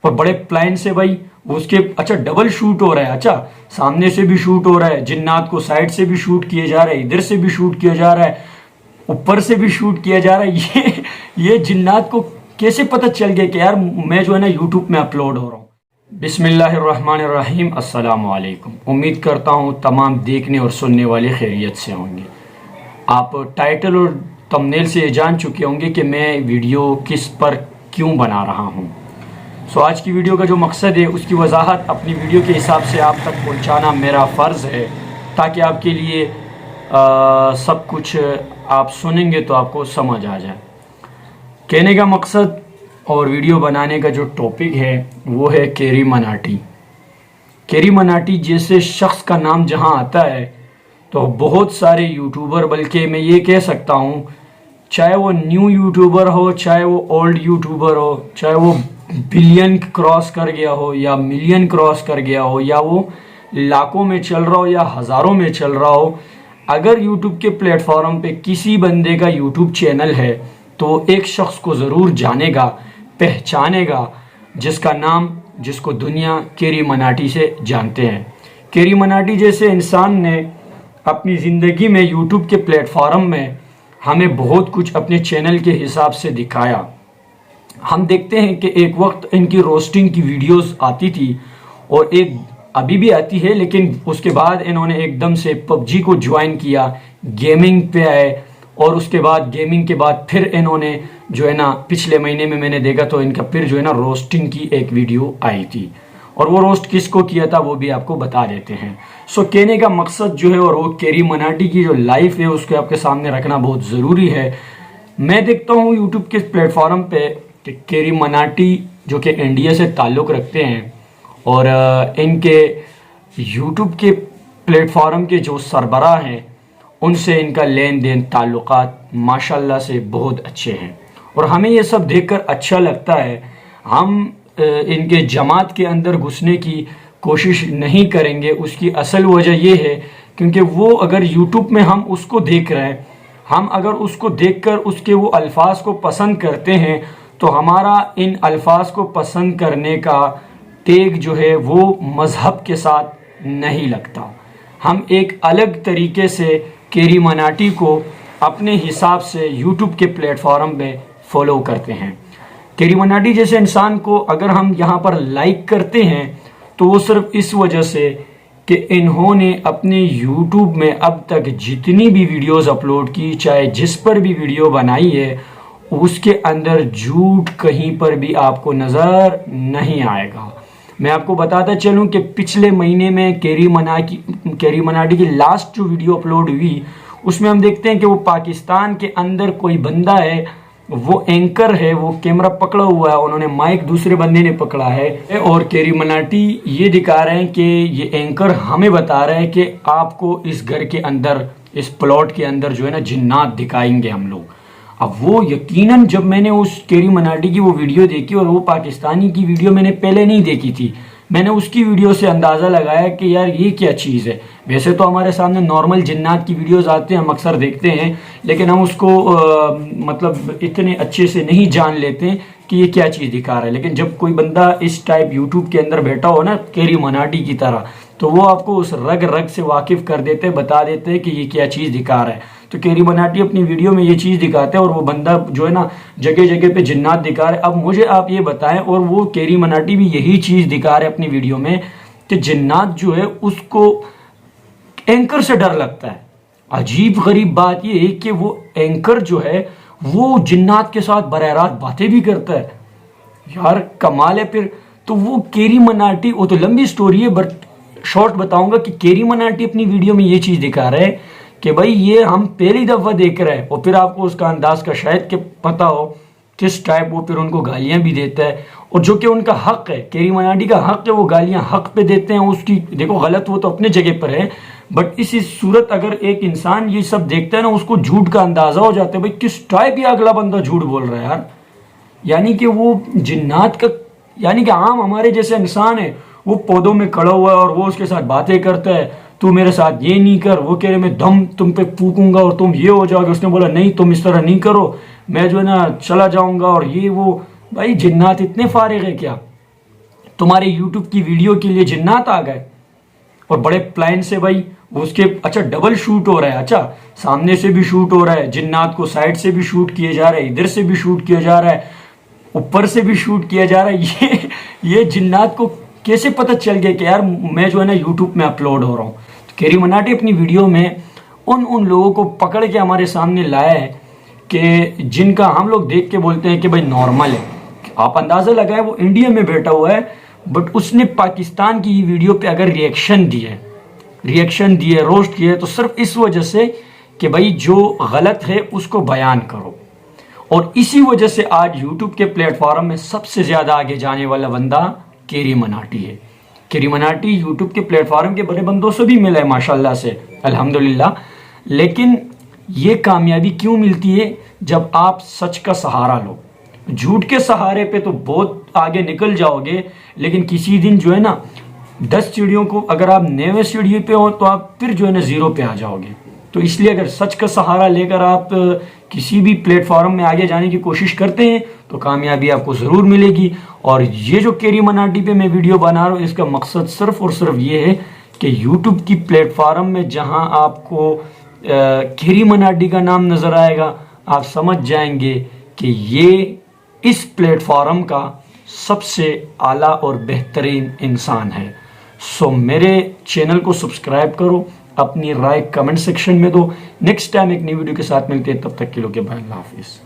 اور بڑے پلان سے بھائی اس کے اچھا ڈبل شوٹ ہو رہا ہے، اچھا سامنے سے بھی شوٹ ہو رہا ہے، جنات کو سائڈ سے بھی شوٹ کیا جا رہا ہے، ادھر سے بھی شوٹ کیا جا رہا ہے، اوپر سے بھی شوٹ کیا جا رہا ہے. یہ جنات کو کیسے پتہ چل گیا کہ یار میں جو ہے نا یوٹیوب میں اپلوڈ ہو رہا ہوں. بسم اللہ الرحمن الرحیم. السلام علیکم. امید کرتا ہوں تمام دیکھنے اور سننے والے خیریت سے ہوں گے. آپ ٹائٹل اور تمنیل سے جان چکے ہوں گے کہ میں ویڈیو کس پر کیوں بنا رہا ہوں. آج کی ویڈیو کا جو مقصد ہے اس کی وضاحت اپنی ویڈیو کے حساب سے آپ تک پہنچانا میرا فرض ہے، تاکہ آپ کے لیے سب کچھ آپ سنیں گے تو آپ کو سمجھ آ جائے. کہنے کا مقصد اور ویڈیو بنانے کا جو ٹاپک ہے وہ ہے کیری مناٹی. کیری مناٹی جیسے شخص کا نام جہاں آتا ہے تو بہت سارے یوٹیوبر، بلکہ میں یہ کہہ سکتا ہوں چاہے وہ نیو یوٹیوبر ہو، چاہے وہ اولڈ یوٹیوبر ہو، چاہے وہ بلین کراس کر گیا ہو یا ملین کراس کر گیا ہو، یا وہ لاکھوں میں چل رہا ہو یا ہزاروں میں چل رہا ہو، اگر یوٹیوب کے پلیٹ فارم پہ کسی بندے کا یوٹیوب چینل ہے تو وہ ایک شخص کو ضرور جانے گا، پہچانے گا، جس کا نام، جس کو دنیا کیری مناٹی سے جانتے ہیں. کیری مناٹی جیسے انسان نے اپنی زندگی میں یوٹیوب کے پلیٹ فارم میں ہمیں بہت کچھ اپنے چینل کے حساب سے دکھایا. ہم دیکھتے ہیں کہ ایک وقت ان کی روسٹنگ کی ویڈیوز آتی تھی اور ایک ابھی بھی آتی ہے، لیکن اس کے بعد انہوں نے ایک دم سے پب جی کو جوائن کیا، گیمنگ پہ آئے، اور اس کے بعد گیمنگ کے بعد پھر انہوں نے جو ہے نا پچھلے مہینے میں نے دیکھا تو ان کا پھر جو ہے نا روسٹنگ کی ایک ویڈیو آئی تھی، اور وہ روسٹ کس کو کیا تھا وہ بھی آپ کو بتا دیتے ہیں. کہنے کا مقصد جو ہے اور وہ کیری مناٹی کی جو لائف ہے اس کو آپ کے سامنے رکھنا بہت ضروری ہے. میں دیکھتا ہوں یوٹیوب کے پلیٹ فارم پہ کہ کیری مناٹی جو کہ انڈیا سے تعلق رکھتے ہیں، اور ان کے یوٹیوب کے پلیٹ فارم کے جو سربراہ ہیں ان سے ان کا لین دین تعلقات ماشاءاللہ سے بہت اچھے ہیں، اور ہمیں یہ سب دیکھ کر اچھا لگتا ہے. ہم ان کے جماعت کے اندر گھسنے کی کوشش نہیں کریں گے. اس کی اصل وجہ یہ ہے کیونکہ وہ اگر یوٹیوب میں ہم اس کو دیکھ رہے ہیں، ہم اگر اس کو دیکھ کر اس کے وہ الفاظ کو پسند کرتے ہیں تو ہمارا ان الفاظ کو پسند کرنے کا ٹیگ جو ہے وہ مذہب کے ساتھ نہیں لگتا. ہم ایک الگ طریقے سے کیری مناٹی کو اپنے حساب سے یوٹیوب کے پلیٹ فارم پہ فالو کرتے ہیں. کیری مناٹی جیسے انسان کو اگر ہم یہاں پر لائک کرتے ہیں تو وہ صرف اس وجہ سے کہ انہوں نے اپنے یوٹیوب میں اب تک جتنی بھی ویڈیوز اپلوڈ کی، چاہے جس پر بھی ویڈیو بنائی ہے، اس کے اندر جھوٹ کہیں پر بھی آپ کو نظر نہیں آئے گا. میں آپ کو بتاتا چلوں کہ پچھلے مہینے میں کیری مناٹی کی لاسٹ جو ویڈیو اپلوڈ ہوئی اس میں ہم دیکھتے ہیں کہ وہ پاکستان کے اندر کوئی بندہ ہے، وہ اینکر ہے، وہ کیمرہ پکڑا ہوا ہے، انہوں نے مائک دوسرے بندے نے پکڑا ہے، اور کیری مناٹی یہ دکھا رہے ہیں کہ یہ اینکر ہمیں بتا رہے ہیں کہ آپ کو اس گھر کے اندر، اس پلاٹ کے اندر جو ہے نا جنات دکھائیں گے ہم لوگ. اب وہ یقیناً جب میں نے اس کیری مناٹی کی وہ ویڈیو دیکھی، اور وہ پاکستانی کی ویڈیو میں نے پہلے نہیں دیکھی تھی، میں نے اس کی ویڈیو سے اندازہ لگایا کہ یار یہ کیا چیز ہے. ویسے تو ہمارے سامنے نارمل جنات کی ویڈیوز آتے ہیں، ہم اکثر دیکھتے ہیں، لیکن ہم اس کو مطلب اتنے اچھے سے نہیں جان لیتے کہ یہ کیا چیز دکھا رہا ہے. لیکن جب کوئی بندہ اس ٹائپ یوٹیوب کے اندر بیٹھا ہو نا کیری مناٹی کی طرح، تو وہ آپ کو اس رگ رگ سے واقف کر دیتے، بتا دیتے کہ یہ کیا چیز دکھا رہا ہے. تو کیری مناٹی اپنی ویڈیو میں یہ چیز دکھاتے ہیں، اور وہ بندہ جو ہے نا جگہ جگہ پہ جنات دکھا رہے. اب مجھے آپ یہ بتائیں، اور وہ کیری مناٹی بھی یہی چیز دکھا رہے اپنی ویڈیو میں کہ جنات جو ہے اس کو اینکر سے ڈر لگتا ہے. عجیب غریب بات یہ ہے کہ وہ اینکر جو ہے وہ جنات کے ساتھ براہ راست باتیں بھی کرتا ہے. یار کمال ہے. پھر تو وہ کیری مناٹی، وہ تو لمبی سٹوری ہے بٹ شارٹ بتاؤں گا کہ کیری مناٹی اپنی ویڈیو میں یہ چیز دکھا رہے ہیں کہ بھائی یہ ہم پہلی دفعہ دیکھ رہے ہیں، اور پھر آپ کو اس کا انداز کا شاید کہ پتہ ہو کس ٹائپ وہ پھر ان کو گالیاں بھی دیتا ہے، اور جو کہ ان کا حق ہے، کیری مناٹی کا حق ہے، وہ گالیاں حق پہ دیتے ہیں. اس کی دیکھو غلط وہ تو اپنے جگہ پر ہے، بٹ اسی صورت اگر ایک انسان یہ سب دیکھتا ہے نا، اس کو جھوٹ کا اندازہ ہو جاتا ہے بھائی کس ٹائپ یہ اگلا بندہ جھوٹ بول رہا ہے یار. یعنی کہ وہ جنات کا، یعنی کہ عام ہمارے جیسے انسان ہے، وہ پودوں میں کھڑا ہوا ہے اور وہ اس کے ساتھ باتیں کرتا ہے، تو میرے ساتھ یہ نہیں کر، وہ کہہ رہے میں دم تم پہ پھونکوں گا اور تم یہ ہو جاؤ گے. اس نے بولا نہیں تم اس طرح نہیں کرو، میں جو ہے نا چلا جاؤں گا، اور یہ وہ. بھائی جنات اتنے فارغ ہے کیا؟ تمہارے یوٹیوب کی ویڈیو کے لیے جنات آ گئے اور بڑے پلان سے بھائی اس کے اچھا ڈبل شوٹ ہو رہا ہے, اچھا سامنے سے بھی شوٹ ہو رہا ہے, جنات کو سائڈ سے بھی شوٹ کیے جا رہے ہیں, ادھر سے بھی شوٹ کیا جا رہا ہے, اوپر سے بھی شوٹ کیا جا رہا ہے. یہ جنات کو کیسے پتہ چل گیا کہ یار میں جو ہے نا یوٹیوب میں اپلوڈ ہو رہا ہوں. تو کیری مناٹی اپنی ویڈیو میں ان لوگوں کو پکڑ کے ہمارے سامنے لایا ہے کہ جن کا ہم لوگ دیکھ کے بولتے ہیں کہ بھائی نارمل ہے. آپ اندازہ لگائے وہ انڈیا میں بیٹھا ہوا ہے بٹ اس نے پاکستان کی ویڈیو پہ اگر ریئیکشن دیے روسٹ کیے تو صرف اس وجہ سے کہ بھائی جو غلط ہے اس کو بیان کرو. اور اسی وجہ سے آج یوٹیوب کے پلیٹ فارم میں سب سے زیادہ آگے جانے والا بندہ کیری مناٹی ہے. کیری مناٹی یوٹیوب کے پلیٹ فارم کے بڑے بندوں سے بھی ملا ہے ماشاءاللہ سے, الحمدللہ. لیکن یہ کامیابی کیوں ملتی ہے جب آپ سچ کا سہارا لو. جھوٹ کے سہارے پہ تو بہت آگے نکل جاؤ گے لیکن کسی دن جو ہے نا 10 سیڑھیوں کو اگر آپ 9ویں سیڑھی پہ ہو تو آپ پھر جو ہے نا 0 پہ آ جاؤ گے. تو اس لیے اگر سچ کا سہارا لے کر آپ کسی بھی پلیٹ فارم میں آگے جانے کی کوشش کرتے ہیں تو کامیابی آپ کو ضرور ملے گی. اور یہ جو کیری مناٹی پہ میں ویڈیو بنا رہا ہوں اس کا مقصد صرف اور صرف یہ ہے کہ یوٹیوب کی پلیٹ فارم میں جہاں آپ کو کیری مناٹی کا نام نظر آئے گا آپ سمجھ جائیں گے کہ یہ اس پلیٹ فارم کا سب سے اعلیٰ اور بہترین انسان ہے. سو میرے چینل کو سبسکرائب کرو, اپنی رائے کمنٹ سیکشن میں دو. نیکسٹ ٹائم ایک نئی ویڈیو کے ساتھ ملتے ہیں, تب تک کے لیے بھائی اللہ حافظ.